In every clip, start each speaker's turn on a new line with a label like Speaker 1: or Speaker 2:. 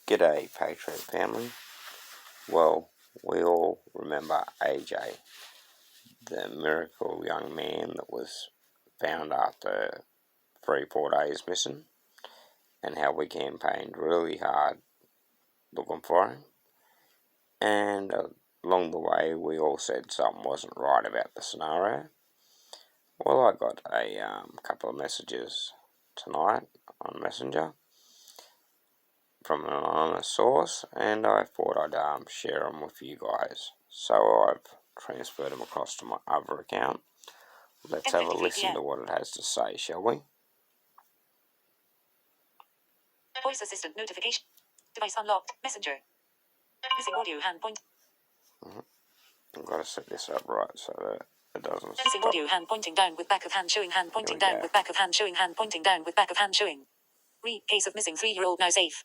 Speaker 1: G'day, Patriot family. Well, we all remember AJ, the miracle young man that was found after 3-4 days missing, and how we campaigned really hard looking for him. And along the way, we all said something wasn't right about the scenario. Well, I got a couple of messages tonight on Messenger from an anonymous source, and I thought I'd share them with you guys. So I've transferred them across to my other account. Let's have a listen to what it has to say, shall we?
Speaker 2: Voice assistant notification. Device unlocked. Messenger. Missing audio hand point.
Speaker 1: I've got to set this up right so that it doesn't
Speaker 2: Missing
Speaker 1: stop.
Speaker 2: audio hand pointing down with back of hand showing hand pointing down with back of hand showing hand pointing down with back of hand showing. Case of missing 3-year-old now safe.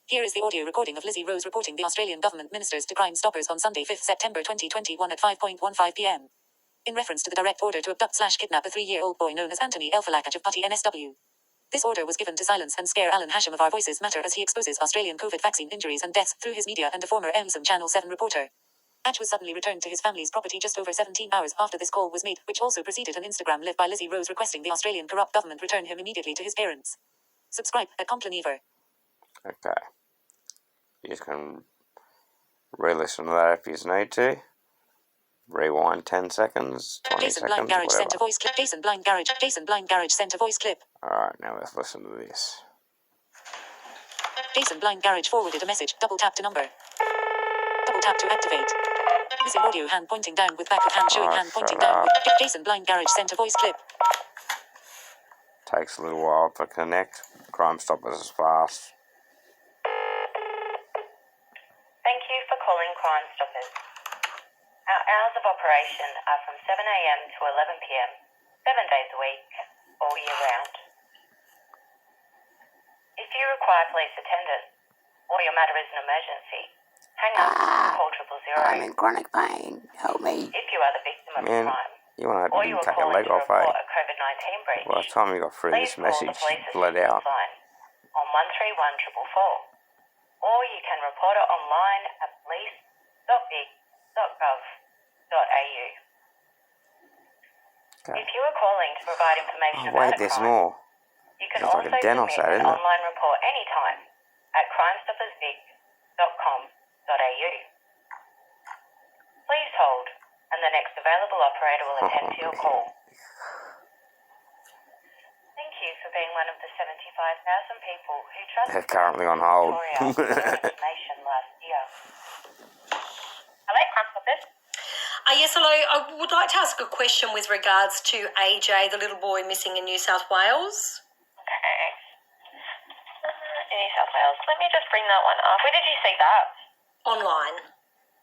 Speaker 2: Here is the audio recording of Lizzie Rose reporting the Australian government ministers to Crime Stoppers on Sunday 5th September 2021 at 5:15 p.m. in reference to the direct order to abduct/kidnap a 3-year-old boy known as Anthony Elfalak of Putty NSW. This order was given to silence and scare Alan Hasham of Our Voices Matter as he exposes Australian COVID vaccine injuries and deaths through his media and a former MSM Channel 7 reporter. Ash was suddenly returned to his family's property just over 17 hours after this call was made, which also preceded an Instagram live by Lizzie Rose requesting the Australian corrupt government return him immediately to his parents. Subscribe at Compleniver.
Speaker 1: Okay. You can re-listen to that if you need to. Rewind 10 seconds, 20
Speaker 2: Jason
Speaker 1: seconds,
Speaker 2: Blind Garage
Speaker 1: whatever.
Speaker 2: Center voice clip. Jason Blind Garage Center voice clip.
Speaker 1: Alright, now let's listen to this.
Speaker 2: Jason Blind Garage forwarded a message. Double tap to number. Double tap to activate. Missing audio hand pointing down with back of hand showing hand pointing down with Jason Blind Garage Center voice clip.
Speaker 1: Takes a little while to connect. Crime Stoppers is fast.
Speaker 3: Thank you for calling Crime Stoppers. Our hours of operation are from 7 a.m. to 11 p.m, 7 days a week, all year round. If you require police attendance or your matter is an emergency, hang up and call 000.
Speaker 1: I'm in chronic pain. Help me.
Speaker 3: If you are the victim of a crime,
Speaker 1: You want
Speaker 3: or
Speaker 1: to
Speaker 3: you are
Speaker 1: take a
Speaker 3: calling
Speaker 1: leg
Speaker 3: to
Speaker 1: off,
Speaker 3: report
Speaker 1: eh?
Speaker 3: a COVID-19 breach,
Speaker 1: By the time you got through
Speaker 3: please
Speaker 1: this
Speaker 3: call
Speaker 1: message,
Speaker 3: the police
Speaker 1: bled
Speaker 3: assistance
Speaker 1: out.
Speaker 3: line on 131444, or you can report it online at police.vic.gov.au.
Speaker 1: Okay.
Speaker 3: If you are calling to provide information
Speaker 1: Oh,
Speaker 3: about
Speaker 1: wait,
Speaker 3: a
Speaker 1: there's
Speaker 3: crime,
Speaker 1: more.
Speaker 3: you can
Speaker 1: There's
Speaker 3: also
Speaker 1: like a den or
Speaker 3: submit
Speaker 1: so,
Speaker 3: an
Speaker 1: isn't it?
Speaker 3: online report anytime at crimestoppersvic.com.au. Please hold, and the next available operator will attend to your call. Thank you for being one of the 75,000 people who trusted
Speaker 1: They're currently on hold.
Speaker 3: Victoria for your information last year. Hello, Crime Stoppers.
Speaker 4: Yes, hello. I would like to ask a question with regards to AJ, the little boy missing in New South Wales.
Speaker 3: Okay. In New South Wales. Let me just bring that one up. Where did you see that?
Speaker 4: Online.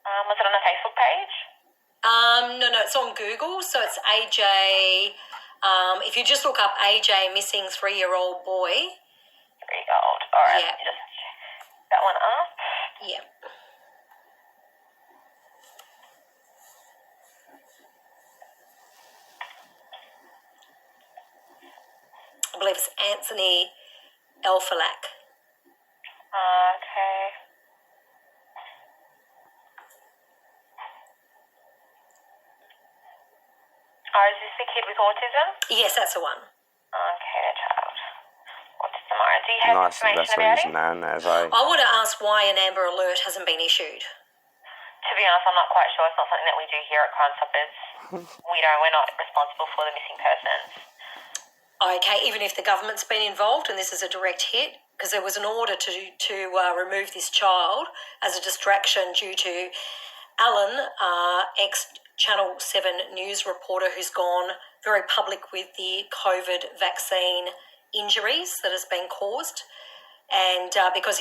Speaker 3: Was it on the Facebook page?
Speaker 4: No, it's on Google. So it's AJ. If you just look up AJ missing 3-year-old boy.
Speaker 3: 3-year-old. All right.
Speaker 4: Yeah.
Speaker 3: Just check that one up.
Speaker 4: Yeah. I believe it's Anthony Elfalak.
Speaker 3: Okay. Oh, is this the kid with autism?
Speaker 4: Yes, that's the one.
Speaker 3: Okay, child. Autism. All right. Do you have
Speaker 1: Nice,
Speaker 3: information
Speaker 1: that's what
Speaker 3: about
Speaker 1: he's
Speaker 3: him?
Speaker 1: known as, eh?
Speaker 4: I want to ask why an Amber Alert hasn't been issued.
Speaker 3: To be honest, I'm not quite sure. It's not something that we do here at Crime Stoppers. We're not responsible for the missing persons.
Speaker 4: Okay, even if the government's been involved and this is a direct hit, because there was an order to remove this child as a distraction due to Alan, ex-Channel 7 news reporter who's gone very public with the COVID vaccine injuries that has been caused. And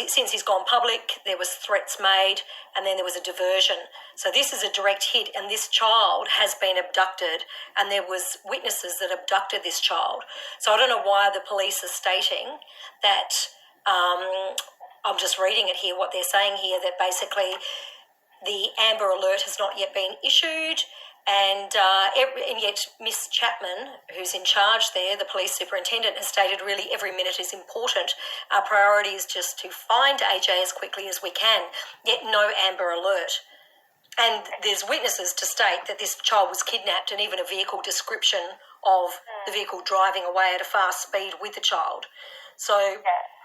Speaker 4: since he's gone public, there was threats made and then there was a diversion. So this is a direct hit, and this child has been abducted, and there was witnesses that abducted this child. So I don't know why the police are stating that, I'm just reading it here, what they're saying here, that basically the Amber Alert has not yet been issued And yet Miss Chapman, who's in charge there, the police superintendent, has stated really every minute is important. Our priority is just to find AJ as quickly as we can, yet no Amber Alert. And there's witnesses to state that this child was kidnapped, and even a vehicle description of the vehicle driving away at a fast speed with the child. So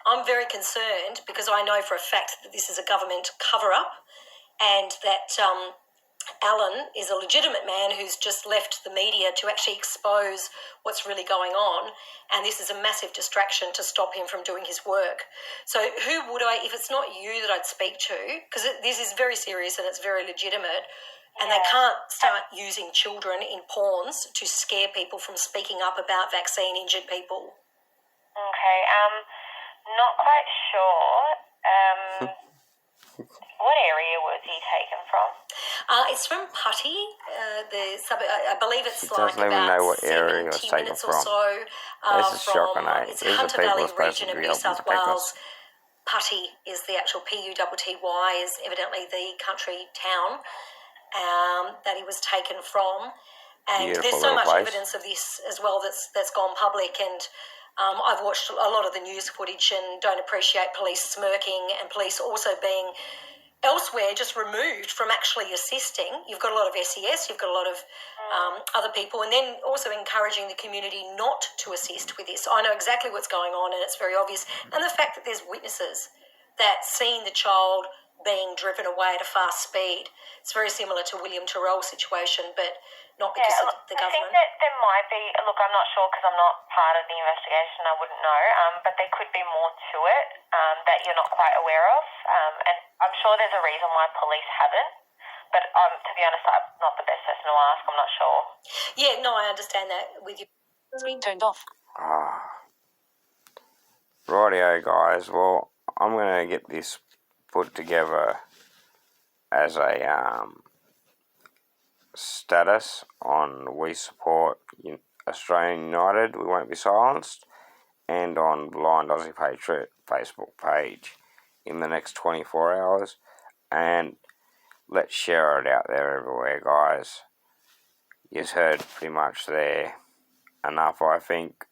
Speaker 4: I'm very concerned because I know for a fact that this is a government cover-up, and that Alan is a legitimate man who's just left the media to actually expose what's really going on, and this is a massive distraction to stop him from doing his work. So who would I, if it's not you that I'd speak to, because this is very serious and it's very legitimate, and they can't start using children in pawns to scare people from speaking up about vaccine-injured people.
Speaker 3: Okay, not quite sure. What area was he taken from?
Speaker 4: It's from Putty, the suburb. I believe it's
Speaker 1: She doesn't even know what area he was taken from. This is shocking, eh?
Speaker 4: It's
Speaker 1: These are
Speaker 4: Hunter
Speaker 1: people
Speaker 4: Valley
Speaker 1: supposed
Speaker 4: region
Speaker 1: to
Speaker 4: of
Speaker 1: be
Speaker 4: New
Speaker 1: helping
Speaker 4: South
Speaker 1: protect us.
Speaker 4: Wales. Putty is the actual P-U-T-T-Y, is evidently the country town that he was taken from. And
Speaker 1: Beautiful
Speaker 4: there's so much
Speaker 1: place.
Speaker 4: evidence of this as well that's gone public, and I've watched a lot of the news footage and don't appreciate police smirking and police also being elsewhere just removed from actually assisting. You've got a lot of SES, you've got a lot of other people, and then also encouraging the community not to assist with this. I know exactly what's going on and it's very obvious. And the fact that there's witnesses that seen the child being driven away at a fast speed. It's very similar to William Terrell's situation, but not because of the government.
Speaker 3: I think that there might be, look, I'm not sure because I'm not part of the investigation, I wouldn't know, but there could be more to it that you're not quite aware of, and I'm sure there's a reason why police haven't, but to be honest, I'm not the best person to ask, I'm not sure.
Speaker 4: Yeah, no, I understand that with you.
Speaker 2: Screen turned off.
Speaker 1: Rightio, guys. Well, I'm going to get this put together as a status on We Support Australian United, We Won't Be Silenced, and on Blind Aussie Patriot Facebook page in the next 24 hours. And let's share it out there everywhere, guys. You've heard pretty much there enough, I think.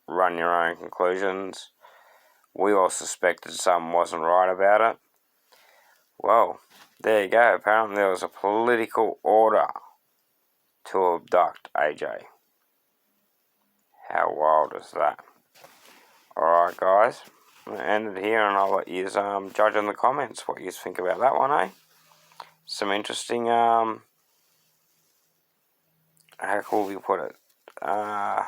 Speaker 1: Run your own conclusions. We all suspected something wasn't right about it. Well, there you go. Apparently there was a political order to abduct AJ. How wild is that? Alright, guys. I'm going to end it here and I'll let you judge in the comments what you think about that one, eh? Some interesting, how cool do you put it? How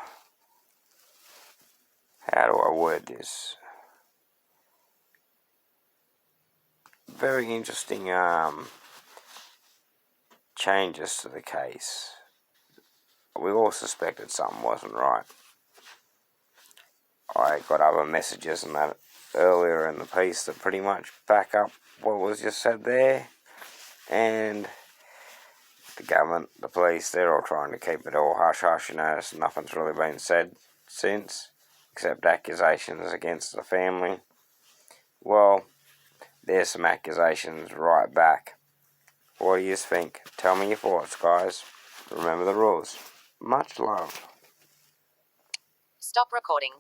Speaker 1: do I word this? Very interesting changes to the case. We all suspected something wasn't right. I got other messages and that earlier in the piece that pretty much back up what was just said there. And the government, the police, they're all trying to keep it all hush-hush. You know, nothing's really been said since, except accusations against the family. Well, there's some accusations right back. What do you think? Tell me your thoughts, guys. Remember the rules. Much love.
Speaker 2: Stop recording.